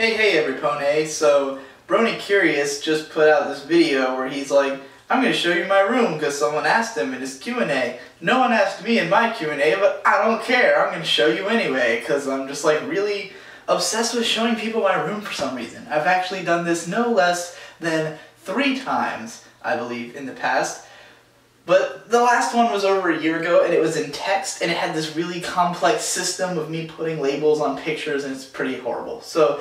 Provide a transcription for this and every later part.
Hey everypone, so Brony Curious just put out this video where he's like, I'm going to show you my room because someone asked him in his Q&A. No one asked me in my Q&A, but I don't care, I'm going to show you anyway because I'm just like really obsessed with showing people my room for some reason. I've actually done this no less than 3 times, I believe, in the past. But the last one was over a year ago, and it was in text, and it had this really complex system of me putting labels on pictures, and it's pretty horrible. So,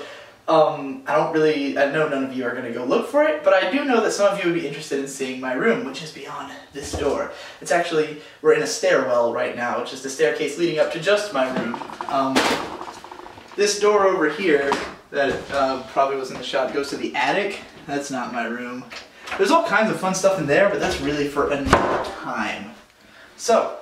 I know none of you are going to go look for it, but I do know that some of you would be interested in seeing my room, which is beyond this door. It's actually, we're in a stairwell right now, which is the staircase leading up to just my room. This door over here, that probably was in the shot, goes to the attic. That's not my room. There's all kinds of fun stuff in there, but that's really for another time. So,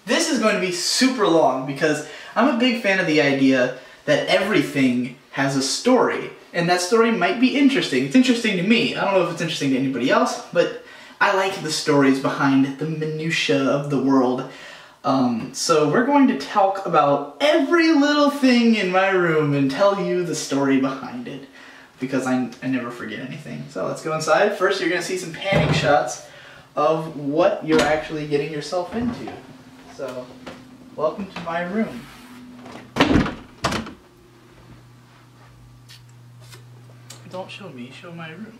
this is going to be super long because I'm a big fan of the idea that everything has a story, and that story might be interesting. It's interesting to me. I don't know if it's interesting to anybody else, but I like the stories behind the minutiae of the world. So we're going to talk about every little thing in my room and tell you the story behind it, because I never forget anything. So let's go inside. First, you're going to see some panning shots of what you're actually getting yourself into. So, welcome to my room. Don't show me, show my room.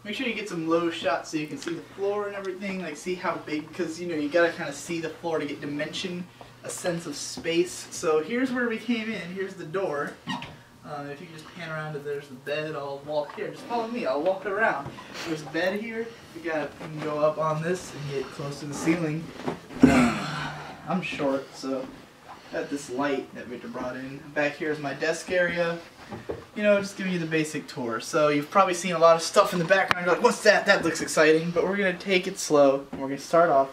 Make sure you get some low shots so you can see the floor and everything, like see how big, because you know, you gotta kind of see the floor to get dimension, a sense of space. So here's where we came in, here's the door. If you can just pan around, there's the bed, I'll walk here. Just follow me, I'll walk around. There's a bed here, you can go up on this and get close to the ceiling. I'm short, so got this light that Victor brought in. Back here is my desk area. You know, just giving you the basic tour. So you've probably seen a lot of stuff in the background. You're like, what's that? That looks exciting. But we're going to take it slow, and we're going to start off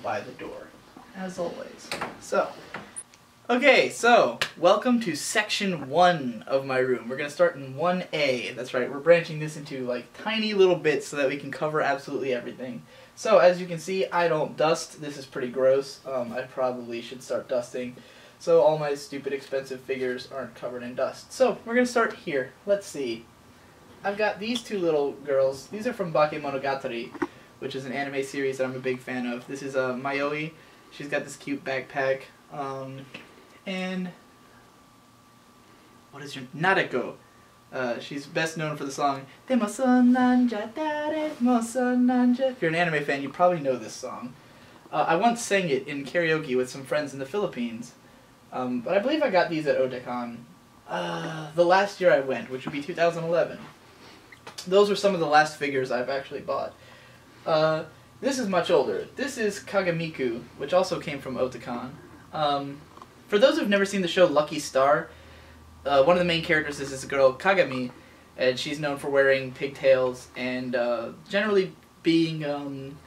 by the door, as always. So, okay, so welcome to section 1 of my room. We're going to start in 1A. That's right, we're branching this into like tiny little bits so that we can cover absolutely everything. So as you can see, I don't dust. This is pretty gross. I probably should start dusting, so all my stupid expensive figures aren't covered in dust. So we're going to start here. Let's see. I've got these 2 little girls. These are from Bakemonogatari, which is an anime series that I'm a big fan of. This is Mayoi. She's got this cute backpack. And what is your Nadeko? She's best known for the song If you're an anime fan, you probably know this song. I once sang it in karaoke with some friends in the Philippines. But I believe I got these at Otakon the last year I went, which would be 2011. Those were some of the last figures I've actually bought. This is much older. This is Kagamiku, which also came from Otakon. For those who've never seen the show Lucky Star, one of the main characters is this girl, Kagamine, and she's known for wearing pigtails and generally being,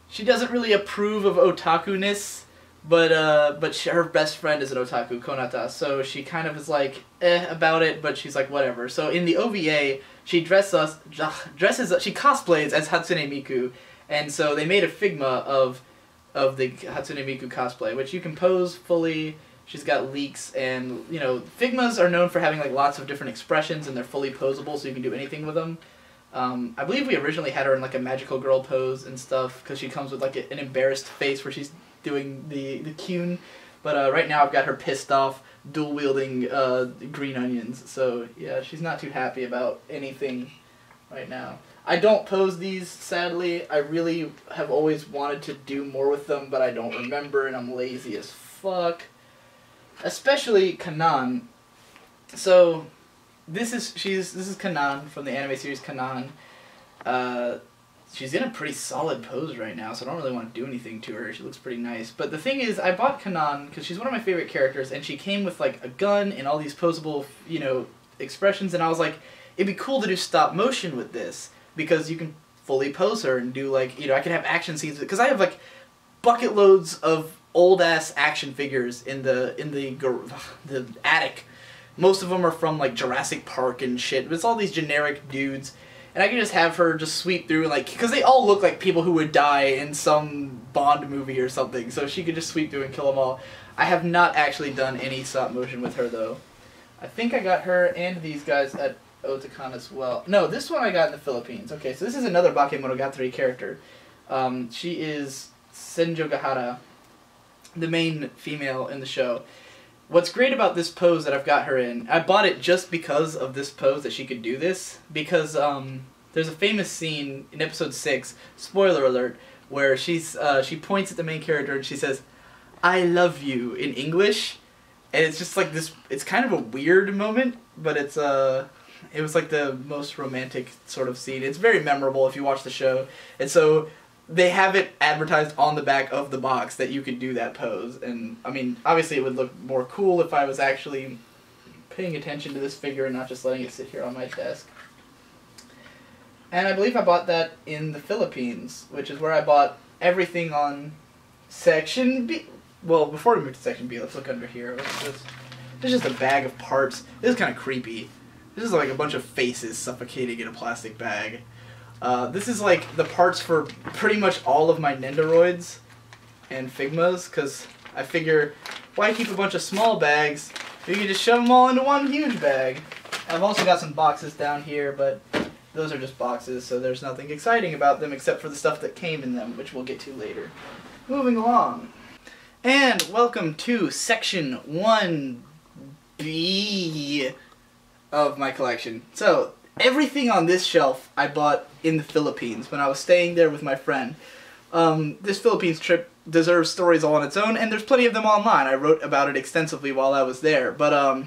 she doesn't really approve of otaku-ness, but her best friend is an otaku, Konata, so she kind of is like, about it, but she's like, whatever. So in the OVA, she cosplays as Hatsune Miku, and so they made a Figma of the Hatsune Miku cosplay, which you can pose fully. She's got leaks, and, you know, Figmas are known for having, like, lots of different expressions, and they're fully posable, so you can do anything with them. I believe we originally had her in, like, a magical girl pose and stuff, because she comes with, like, an embarrassed face where she's doing the Kyun. But right now I've got her pissed off, dual-wielding green onions. So, yeah, she's not too happy about anything right now. I don't pose these, sadly. I really have always wanted to do more with them, but I don't remember, and I'm lazy as fuck. Especially Kanaan. So, this is Kanaan from the anime series Kanaan. She's in a pretty solid pose right now, so I don't really want to do anything to her. She looks pretty nice. But the thing is, I bought Kanaan because she's one of my favorite characters, and she came with like a gun and all these posable, you know, expressions, and I was like, it'd be cool to do stop motion with this because you can fully pose her and do like, you know, I can have action scenes because I have like bucket loads of old ass action figures in the attic. Most of them are from like Jurassic Park and shit. But it's all these generic dudes, and I can just have her just sweep through, like, because they all look like people who would die in some Bond movie or something. So she could just sweep through and kill them all. I have not actually done any stop motion with her though. I think I got her and these guys at Otakon as well. No, this one I got in the Philippines. Okay, so this is another Bakemonogatari character. She is Senjougahara, the main female in the show. What's great about this pose that I've got her in, I bought it just because of this pose that she could do this, because there's a famous scene in episode 6, spoiler alert, where she points at the main character and she says, "I love you," in English, and it's just like this, it's kind of a weird moment, but it was like the most romantic sort of scene. It's very memorable if you watch the show, and so they have it advertised on the back of the box that you could do that pose, and I mean, obviously it would look more cool if I was actually paying attention to this figure and not just letting it sit here on my desk. And I believe I bought that in the Philippines, which is where I bought everything on Section B. Well, before we move to Section B, let's look under here. There's just a bag of parts. This is kind of creepy. This is like a bunch of faces suffocating in a plastic bag. This is like the parts for pretty much all of my Nendoroids and Figmas, because I figure, why keep a bunch of small bags? You can just shove them all into one huge bag. I've also got some boxes down here, but those are just boxes, so there's nothing exciting about them except for the stuff that came in them, which we'll get to later. Moving along. And welcome to Section 1B of my collection. So, everything on this shelf I bought in the Philippines when I was staying there with my friend. This Philippines trip deserves stories all on its own, and there's plenty of them online. I wrote about it extensively while I was there, but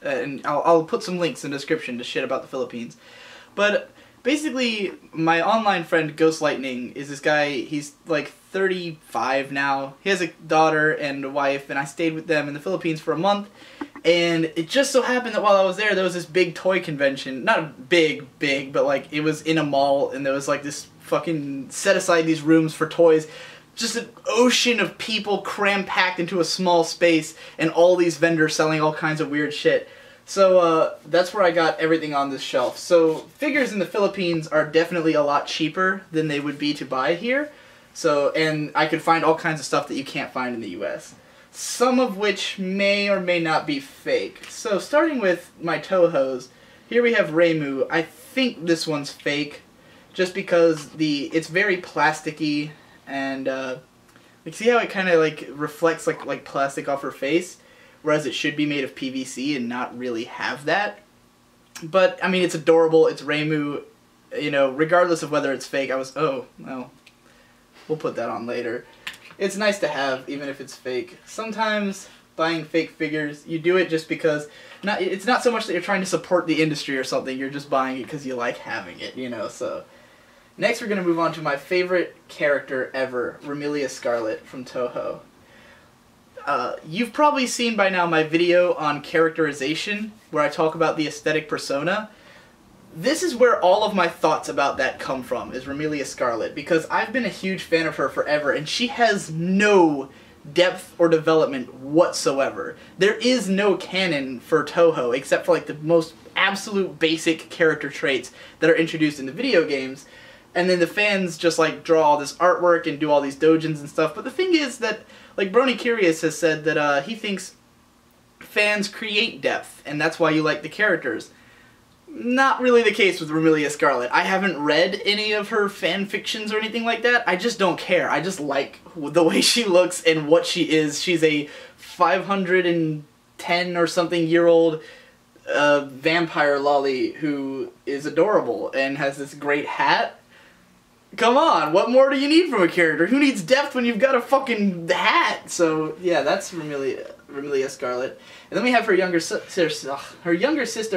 and I'll put some links in the description to shit about the Philippines. But basically, my online friend Ghost Lightning is this guy. He's like 35 now. He has a daughter and a wife, and I stayed with them in the Philippines for a month. And it just so happened that while I was there was this big toy convention. Not big, but like it was in a mall, and there was like this fucking set aside these rooms for toys. Just an ocean of people cram-packed into a small space, and all these vendors selling all kinds of weird shit. So that's where I got everything on this shelf. So figures in the Philippines are definitely a lot cheaper than they would be to buy here. So, and I could find all kinds of stuff that you can't find in the US. Some of which may or may not be fake. So starting with my Touhous, here we have Reimu. I think this one's fake, just because it's very plasticky, and like, see how it kind of like reflects like plastic off her face, whereas it should be made of PVC and not really have that. But I mean, it's adorable. It's Reimu, you know, regardless of whether it's fake. Oh well, we'll put that on later. It's nice to have, even if it's fake. Sometimes buying fake figures, you do it just because it's not so much that you're trying to support the industry or something. You're just buying it because you like having it, you know. So next we're going to move on to my favorite character ever, Remilia Scarlet from Touhou. You've probably seen by now my video on characterization, where I talk about the aesthetic persona. This is where all of my thoughts about that come from, is Remilia Scarlet, because I've been a huge fan of her forever, and she has no depth or development whatsoever. There is no canon for Touhou, except for like the most absolute basic character traits that are introduced in the video games, and then the fans just like draw all this artwork and do all these doujins and stuff. But the thing is that, like, Brony Curious has said that he thinks fans create depth, and that's why you like the characters. Not really the case with Remilia Scarlet. I haven't read any of her fan fictions or anything like that. I just don't care. I just like the way she looks and what she is. She's a 510 or something year old vampire lolly who is adorable and has this great hat. Come on, what more do you need from a character? Who needs depth when you've got a fucking hat? So yeah, that's Remilia Scarlet. And then we have her younger sister,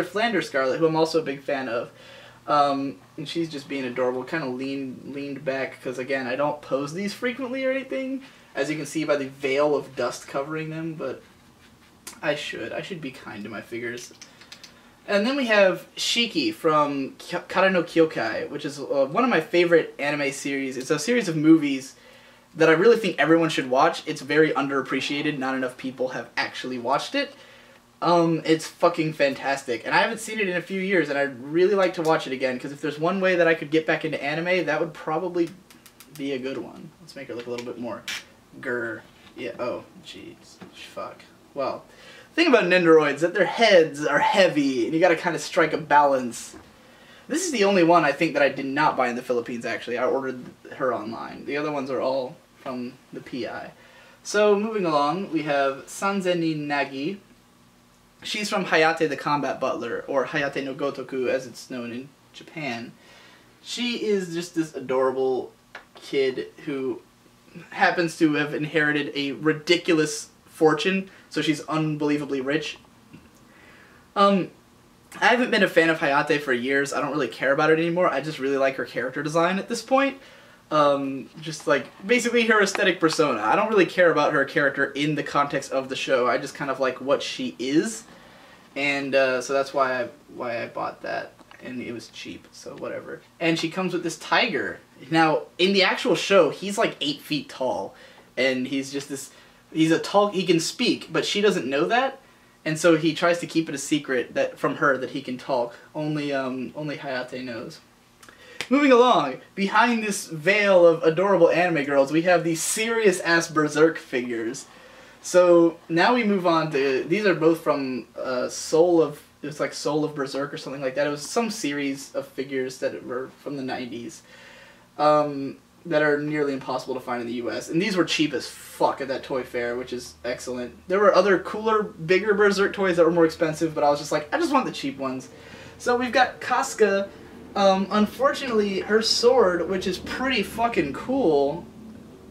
Flandre Scarlet, who I'm also a big fan of. And she's just being adorable, kind of leaned back, because again, I don't pose these frequently or anything, as you can see by the veil of dust covering them, but I should be kind to my figures. And then we have Shiki from Kara no Kyoukai, which is one of my favorite anime series. It's a series of movies that I really think everyone should watch. It's very underappreciated. Not enough people have actually watched it. It's fucking fantastic. And I haven't seen it in a few years, and I'd really like to watch it again, because if there's one way that I could get back into anime, that would probably be a good one. Let's make her look a little bit more grr. Yeah, oh, jeez. Fuck. Well, thing about Nendoroids that their heads are heavy, and you gotta kind of strike a balance. This is the only one I think that I did not buy in the Philippines, actually. I ordered her online. The other ones are all from the PI. So, moving along, we have Sanzenin Nagi. She's from Hayate the Combat Butler, or Hayate no Gotoku as it's known in Japan. She is just this adorable kid who happens to have inherited a ridiculous fortune, so she's unbelievably rich. I haven't been a fan of Hayate for years. I don't really care about it anymore. I just really like her character design at this point. Just like, basically her aesthetic persona. I don't really care about her character in the context of the show. I just kind of like what she is. And so that's why I bought that. And it was cheap, so whatever. And she comes with this tiger. Now, in the actual show, he's like 8 feet tall. And he's just this, he can speak, but she doesn't know that. And so he tries to keep it a secret that from her that he can talk. Only Hayate knows. Moving along, behind this veil of adorable anime girls, we have these serious-ass Berserk figures. So now we move on to, these are both from Soul of Berserk or something like that. It was some series of figures that were from the 90s that are nearly impossible to find in the US. And these were cheap as fuck at that toy fair, which is excellent. There were other cooler, bigger Berserk toys that were more expensive, but I was just like, I just want the cheap ones. So we've got Kostka. Unfortunately, her sword, which is pretty fucking cool,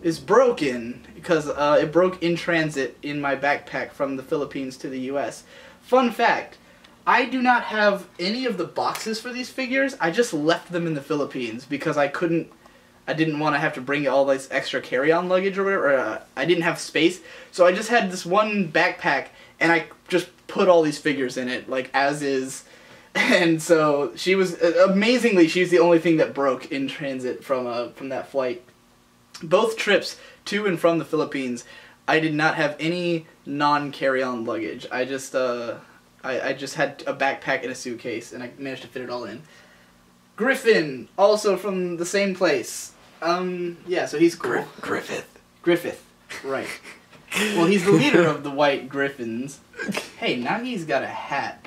is broken because it broke in transit in my backpack from the Philippines to the US. Fun fact, I do not have any of the boxes for these figures. I just left them in the Philippines because I didn't want to have to bring all this extra carry-on luggage or whatever. I didn't have space, so I just had this one backpack, and I just put all these figures in it, like, as is. And so she was, amazingly, she's the only thing that broke in transit from that flight. Both trips to and from the Philippines, I did not have any non-carry-on luggage. I just had a backpack and a suitcase, and I managed to fit it all in. Griffin, also from the same place. Yeah, so he's cool. Griffith, right. Well, he's the leader of the White Griffins. Hey, Nagi's got a hat.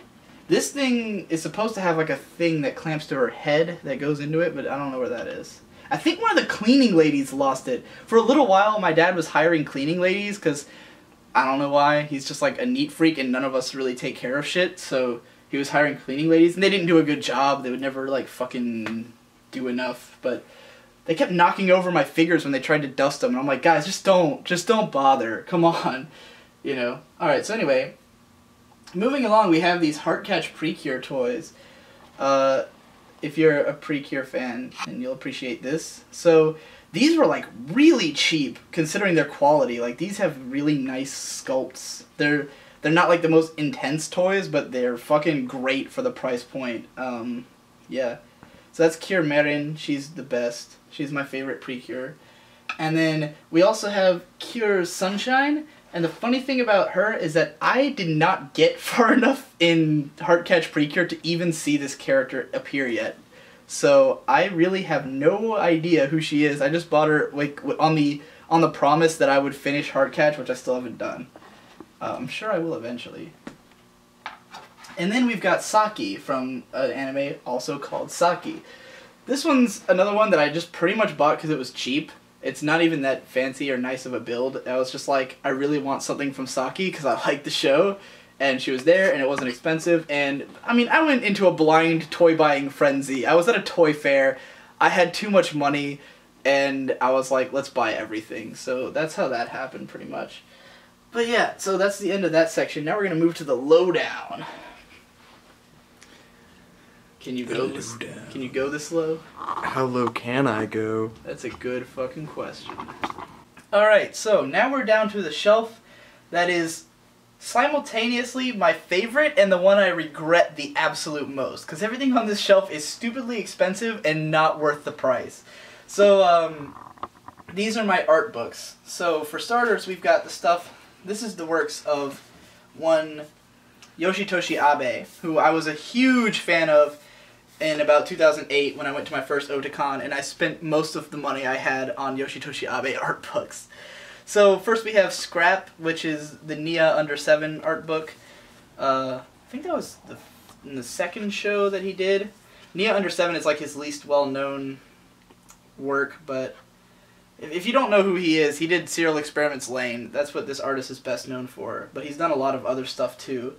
This thing is supposed to have like a thing that clamps to her head that goes into it, but I don't know where that is. I think one of the cleaning ladies lost it. For a little while, my dad was hiring cleaning ladies, because I don't know why. He's just like a neat freak, and none of us really take care of shit, so he was hiring cleaning ladies, and they didn't do a good job. They would never, like, fucking do enough, but they kept knocking over my figures when they tried to dust them, and I'm like, guys, just don't bother. Come on. You know? Alright, so anyway, moving along, we have these Heartcatch Precure toys. If you're a Precure fan, and you'll appreciate this. So, these were, like, really cheap, considering their quality. Like, these have really nice sculpts. They're not, like, the most intense toys, but they're fucking great for the price point. Yeah. So that's Cure Merin. She's the best. She's my favorite Precure. And then we also have Cure Sunshine. And the funny thing about her is that I did not get far enough in Heartcatch Precure to even see this character appear yet. So I really have no idea who she is. I just bought her like on the promise that I would finish Heartcatch, which I still haven't done. I'm sure I will eventually. And then we've got Saki from an anime also called Saki. This one's another one that I just pretty much bought because it was cheap. It's not even that fancy or nice of a build. I was just like, I really want something from Saki because I like the show. And she was there, and it wasn't expensive. And, I mean, I went into a blind toy-buying frenzy. I was at a toy fair. I had too much money, and I was like, let's buy everything. So that's how that happened, pretty much. But yeah, so that's the end of that section. Now we're going to move to the lowdown. Can you go this low? How low can I go? That's a good fucking question. Alright, so now we're down to the shelf that is simultaneously my favorite and the one I regret the absolute most. Because everything on this shelf is stupidly expensive and not worth the price. So, these are my art books. So, for starters, we've got the stuff. This is the works of one Yoshitoshi Abe, who I was a huge fan of in about 2008 when I went to my first Otakon, and I spent most of the money I had on Yoshitoshi Abe art books. So first we have Scrap, which is the Nia Under 7 art book. I think that was in the second show that he did. Nia Under 7 is like his least well-known work, but if you don't know who he is, he did Serial Experiments Lane. That's what this artist is best known for. But he's done a lot of other stuff too.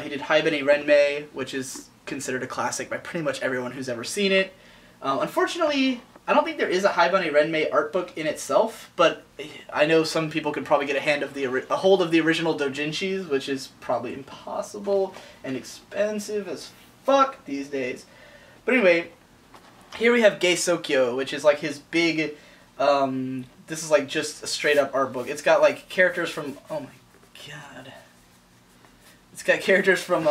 He did Haibane Renmei, which is considered a classic by pretty much everyone who's ever seen it. Unfortunately, I don't think there is a Haibane Renmei art book in itself, but I know some people could probably get a hold of the original doujinshis, which is probably impossible and expensive as fuck these days. But anyway, here we have Geisokyo, which is like his big, this is like just a straight up art book. It's got like characters from, oh my god. It's got characters from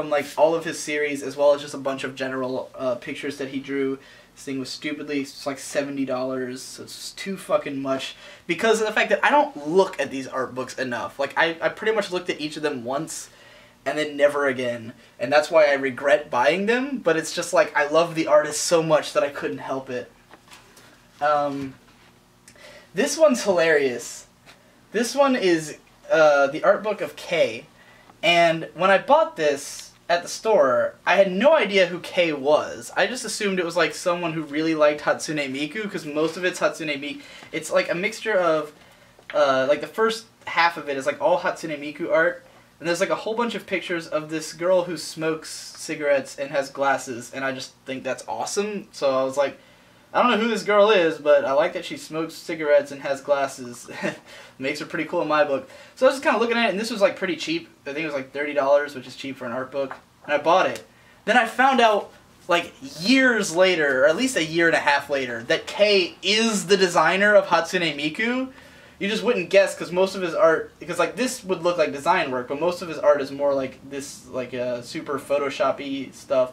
like all of his series, as well as just a bunch of general pictures that he drew. This thing was stupidly, it's like $70, so it's just too fucking much. Because of the fact that I don't look at these art books enough. Like, I pretty much looked at each of them once, and then never again. And that's why I regret buying them, but it's just like, I love the artist so much that I couldn't help it. This one's hilarious. This one is the art book of K. And when I bought this at the store, I had no idea who K was. I just assumed it was like someone who really liked Hatsune Miku, because most of it's Hatsune Miku. It's like a mixture of, like the first half of it is like all Hatsune Miku art, and there's like a whole bunch of pictures of this girl who smokes cigarettes and has glasses, and I just think that's awesome. So I was like, I don't know who this girl is, but I like that she smokes cigarettes and has glasses. Makes her pretty cool in my book. So I was just kind of looking at it, and this was like pretty cheap. I think it was like $30, which is cheap for an art book. And I bought it. Then I found out, like, years later, or at least a year and a half later, that Kei is the designer of Hatsune Miku. You just wouldn't guess, because most of his art, because like this would look like design work, but most of his art is more like this, like super Photoshop-y stuff.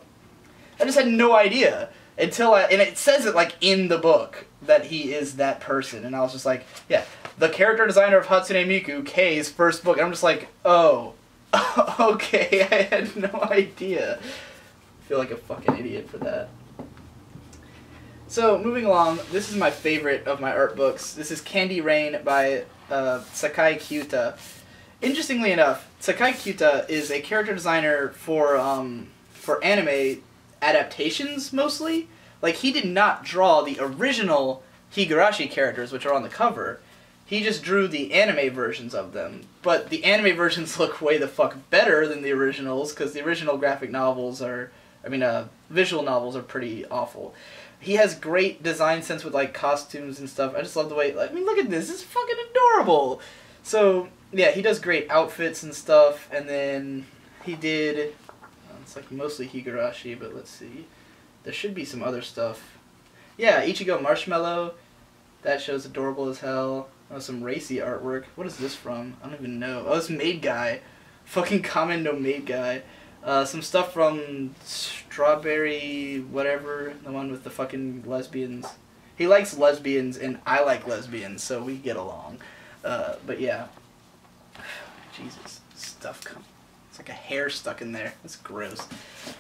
I just had no idea. And it says it like in the book that he is that person, and I was just like, yeah, the character designer of Hatsune Miku, Kei's first book, and I'm just like, oh, okay, I had no idea. I feel like a fucking idiot for that. So, moving along, this is my favorite of my art books. This is Candy Rain by Sakai Kyuta. Interestingly enough, Sakai Kyuta is a character designer for anime adaptations, mostly. Like, he did not draw the original Higurashi characters, which are on the cover. He just drew the anime versions of them. But the anime versions look way the fuck better than the originals, because the original graphic novels are, visual novels are pretty awful. He has great design sense with, like, costumes and stuff. I just love the way, I mean, look at this. It's fucking adorable. So, yeah, he does great outfits and stuff. And then he did, it's like mostly Higurashi, but let's see. There should be some other stuff. Yeah, Ichigo Marshmallow. That show's adorable as hell. Oh, some racy artwork. What is this from? I don't even know. Oh, it's Maid Guy. Fucking Kamen no Maid Guy. Some stuff from Strawberry whatever. The one with the fucking lesbians. He likes lesbians, and I like lesbians, so we get along. But yeah. Jesus. Stuff comes. It's like a hair stuck in there. That's gross.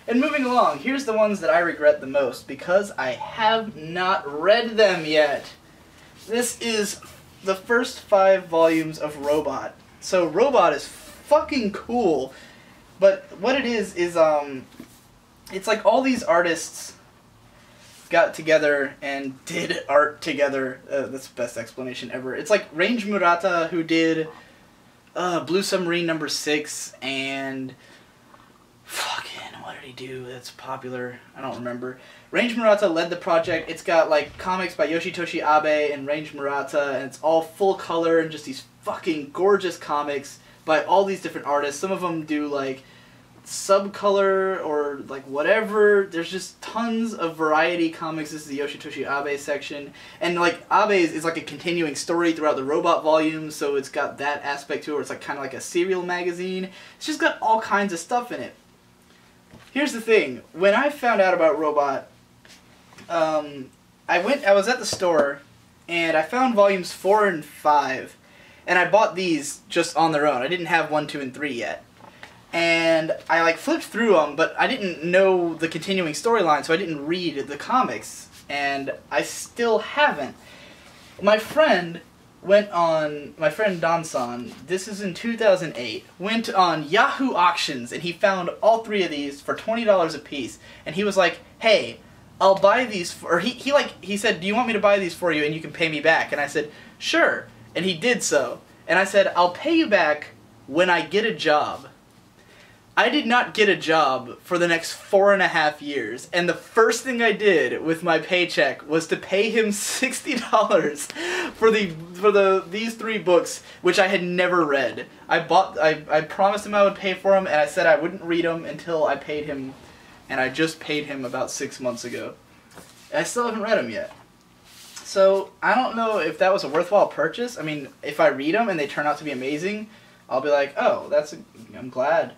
And moving along, here's the ones that I regret the most, because I have not read them yet. This is the first 5 volumes of Robot. So Robot is fucking cool, but what it is it's like all these artists got together and did art together. That's the best explanation ever. It's like Range Murata, who did Blue Submarine #6, and fucking, what did he do that's popular? I don't remember. Range Murata led the project. It's got like comics by Yoshitoshi Abe and Range Murata, and it's all full color and just these fucking gorgeous comics by all these different artists. Some of them do like subcolor or like whatever. There's just tons of variety comics. This is the Yoshitoshi Abe section, and like Abe is like a continuing story throughout the Robot volumes, so it's got that aspect to it where it's like kind of like a serial magazine. It's just got all kinds of stuff in it. Here's the thing, when I found out about Robot, I was at the store and I found volumes 4 and 5, and I bought these just on their own. I didn't have 1, 2, and 3 yet. And I like flipped through them, but I didn't know the continuing storyline, so I didn't read the comics, and I still haven't. My friend my friend Don-san, this is in 2008, went on Yahoo Auctions, and he found all 3 of these for $20 a piece, and he was like, hey, I'll buy these for, or he said, do you want me to buy these for you and you can pay me back? And I said, sure, and he did so. And I said, I'll pay you back when I get a job. I did not get a job for the next 4.5 years, and the first thing I did with my paycheck was to pay him $60 for these 3 books, which I had never read. I promised him I would pay for them, and I said I wouldn't read them until I paid him, and I just paid him about 6 months ago. I still haven't read them yet. So, I don't know if that was a worthwhile purchase. I mean, if I read them and they turn out to be amazing, I'll be like, oh, I'm glad.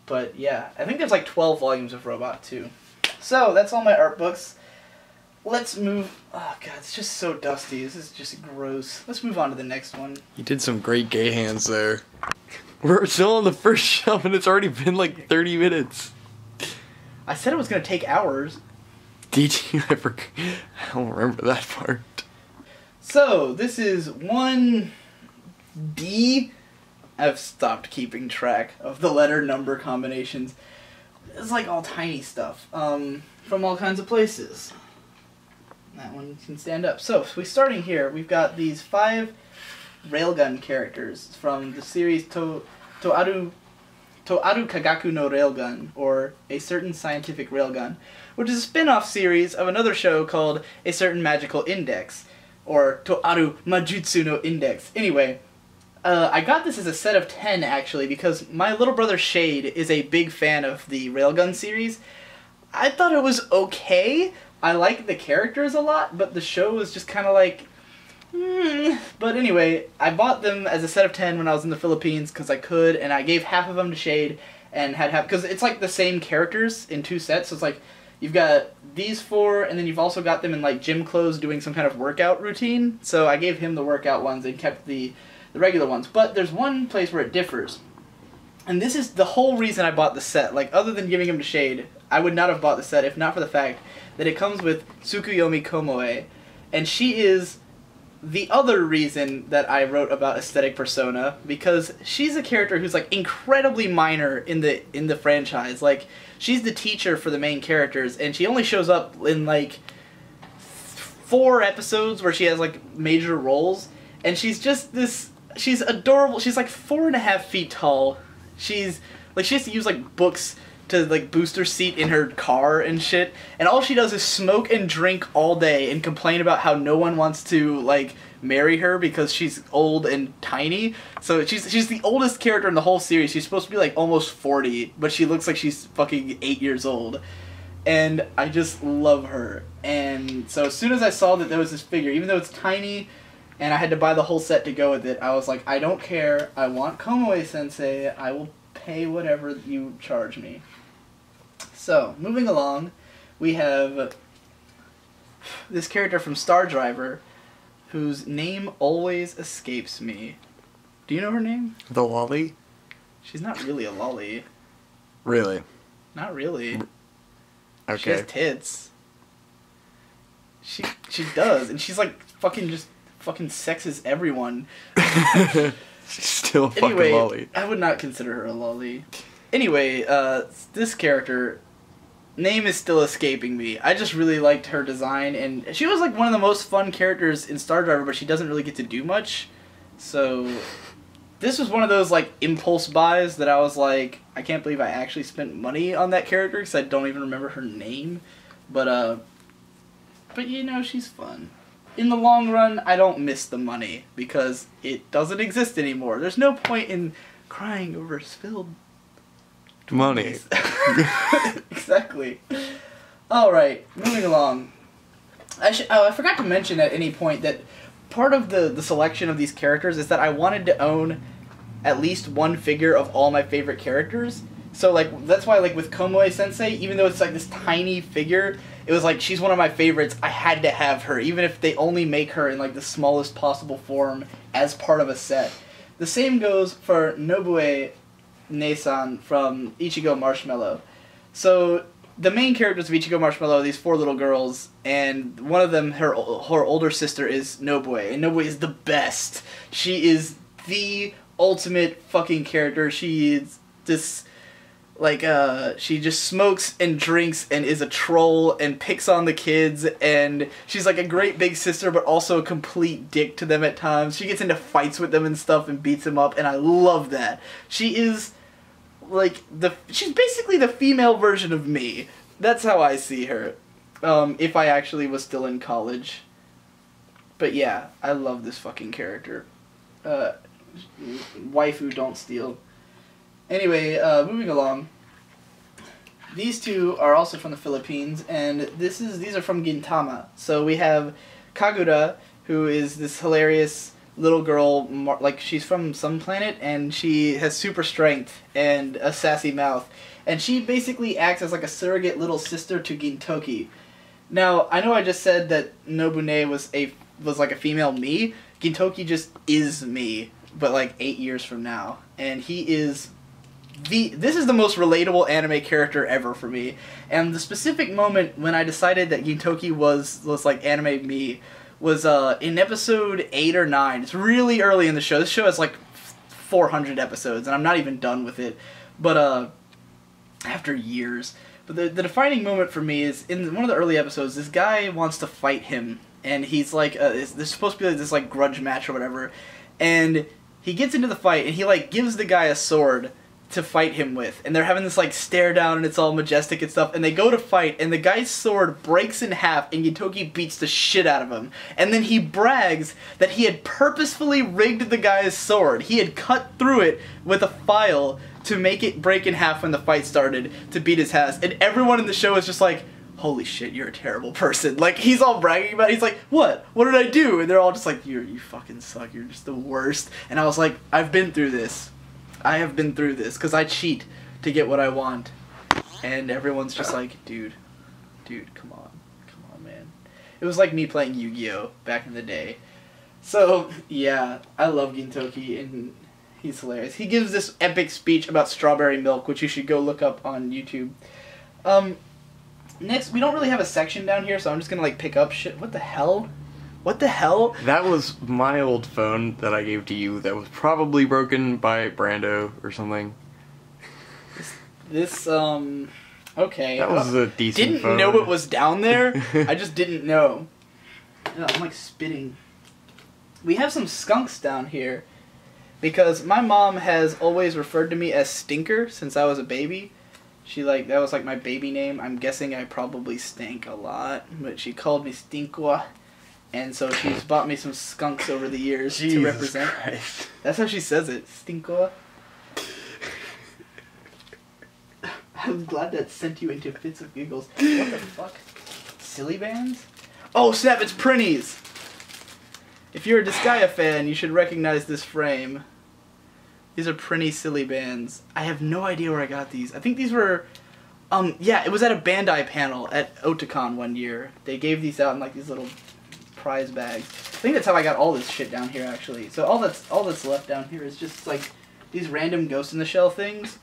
But yeah, I think there's like 12 volumes of Robot too. So, that's all my art books. Let's move... Oh god, it's just so dusty. This is just gross. Let's move on to the next one. You did some great gay hands there. We're still on the first shelf and it's already been like 30 minutes. I said it was going to take hours. Digi, I don't remember that part. So, this is 1D. I've stopped keeping track of the letter number combinations. It's like all tiny stuff from all kinds of places. That one can stand up. So, we're starting here. We've got these 5 railgun characters from the series Toaru Kagaku no Railgun, or A Certain Scientific Railgun, which is a spin-off series of another show called A Certain Magical Index, or Toaru Majutsu no Index. Anyway, I got this as a set of 10, actually, because my little brother Shade is a big fan of the Railgun series. I thought it was okay. I like the characters a lot, but the show was just kind of like... But anyway, I bought them as a set of 10 when I was in the Philippines, because I could, and I gave half of them to Shade, and had half... Because it's like the same characters in 2 sets, so it's like... You've got these 4, and then you've also got them in like gym clothes doing some kind of workout routine. So I gave him the workout ones and kept the regular ones. But there's one place where it differs. And this is the whole reason I bought the set. Like, other than giving him to Shade, I would not have bought the set if not for the fact that it comes with Tsukuyomi Komoe. And she is the other reason that I wrote about aesthetic persona, because she's a character who's like incredibly minor in the franchise. Like, she's the teacher for the main characters, and she only shows up in like 4 episodes where she has like major roles, and she's just this... She's adorable. She's like 4.5 feet tall. She's like, she has to use like books to like boost her seat in her car and shit, and all she does is smoke and drink all day and complain about how no one wants to like marry her because she's old and tiny. So she's the oldest character in the whole series. She's supposed to be like almost 40, but she looks like she's fucking 8 years old, and I just love her. And so as soon as I saw that there was this figure, even though it's tiny and I had to buy the whole set to go with it, I was like, I don't care, I want Komoe Sensei, I will pay whatever you charge me. So, moving along, we have this character from Star Driver, whose name always escapes me. Do you know her name? The lolly? She's not really a lolly. Really? Not really. Okay. She has tits. She does, and she's like fucking sexes everyone. She's still a fucking anyway, lolly. I would not consider her a lolly. Anyway, this character, name is still escaping me. I just really liked her design, and she was like one of the most fun characters in Star Driver, but she doesn't really get to do much. So this was one of those like impulse buys that I was like, I can't believe I actually spent money on that character because I don't even remember her name. But you know, she's fun. In the long run, I don't miss the money because it doesn't exist anymore. There's no point in crying over spilled money. Exactly. Alright, moving along. I forgot to mention at any point that part of the selection of these characters is that I wanted to own at least one figure of all my favorite characters. So, like, that's why, like, with Komoe Sensei, even though it's, like, this tiny figure, it was, like, she's one of my favorites. I had to have her, even if they only make her in, like, the smallest possible form as part of a set. The same goes for Nobue Nei-san from Ichigo Marshmallow. So, the main characters of Ichigo Marshmallow are these 4 little girls, and one of them, her older sister, is Nobue, and Nobue is the best. She is the ultimate fucking character. She is this, like, she just smokes and drinks and is a troll and picks on the kids, and she's like a great big sister, but also a complete dick to them at times. She gets into fights with them and stuff and beats them up, and I love that. She is... like, she's basically the female version of me. That's how I see her. If I actually was still in college. But yeah, I love this fucking character. Waifu, don't steal. Anyway, moving along. These 2 are also from the Philippines, and these are from Gintama. So we have Kagura, who is this hilarious little girl, like, she's from some planet, and she has super strength and a sassy mouth, and she basically acts as like a surrogate little sister to Gintoki. Now, I know I just said that Nobune was like a female me. Gintoki just is me, but like 8 years from now, and he is this is the most relatable anime character ever for me. And the specific moment when I decided that Gintoki was like anime me was in episode 8 or 9. It's really early in the show. This show has like 400 episodes, and I'm not even done with it. But after years. But the defining moment for me is in one of the early episodes. This guy wants to fight him, and he's like, there's supposed to be like this like grudge match or whatever, and he gets into the fight, and he like gives the guy a sword to fight him with, and they're having this like stare down, and it's all majestic and stuff, and they go to fight, and the guy's sword breaks in half, and Gintoki beats the shit out of him, and then he brags that he had purposefully rigged the guy's sword. He had cut through it with a file to make it break in half when the fight started to beat his ass, and everyone in the show is just like, holy shit, you're a terrible person. Like, he's all bragging about it. He's like, what did I do? And they're all just like, you fucking suck, you're just the worst. And I was like, I've been through this. I have been through this, because I cheat to get what I want. And everyone's just like, dude, come on, man. It was like me playing Yu-Gi-Oh! Back in the day. So, yeah, I love Gintoki, and he's hilarious. He gives this epic speech about strawberry milk, which you should go look up on YouTube. Next, we don't really have a section down here, so I'm just gonna, like, pick up shit. What the hell? What the hell? That was my old phone that I gave to you that was probably broken by Brando or something. Okay. That was a decent phone. Didn't know it was down there. I just didn't know. Ugh, I'm like spitting. We have some skunks down here because my mom has always referred to me as Stinker since I was a baby. That was like my baby name. I'm guessing I probably stink a lot, but she called me Stinkwa. And so she's bought me some skunks over the years to represent. Christ. That's how she says it, Stinkwa. I'm glad that sent you into fits of giggles. What the fuck? Silly bands? Oh snap, it's Prinnies! If you're a Disgaea fan, you should recognize this frame. These are Prinny Silly bands. I have no idea where I got these. I think these were... yeah, it was at a Bandai panel at Otakon one year. They gave these out in like these little prize bags. I think that's how I got all this shit down here, actually. So all that's left down here is just like these random Ghost in the Shell things.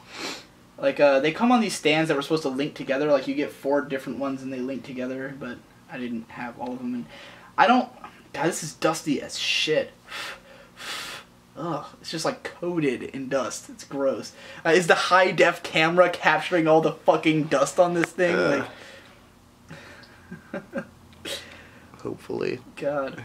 Like they come on these stands that were supposed to link together. Like you get 4 different ones and they link together, but I didn't have all of them. And I don't. God, this is dusty as shit. Ugh, it's just like coated in dust. It's gross. Is the high def camera capturing all the fucking dust on this thing? Like. Hopefully. God.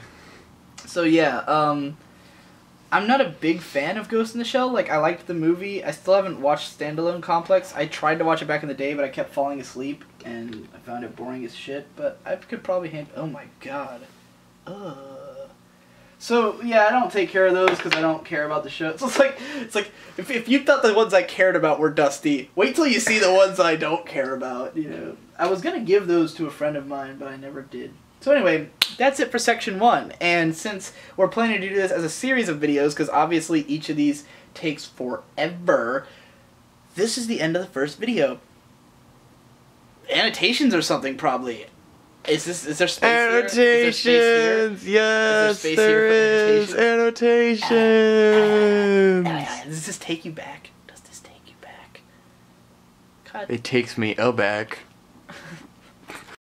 So yeah, I'm not a big fan of Ghost in the Shell. Like, I liked the movie. I still haven't watched Standalone Complex. I tried to watch it back in the day, but I kept falling asleep, and I found it boring as shit. But I could probably handle... Oh my god. So, yeah, I don't take care of those because I don't care about the show. So it's like if you thought the ones I cared about were dusty, wait till you see the ones I don't care about, you know. I was going to give those to a friend of mine, but I never did. So anyway, that's it for section 1, and since we're planning to do this as a series of videos, because obviously each of these takes forever, this is the end of the first video. Annotations or something, probably. Is there space Annotations! Here? Yes, there is annotations! Does this take you back? Does this take you back? God. It takes me back.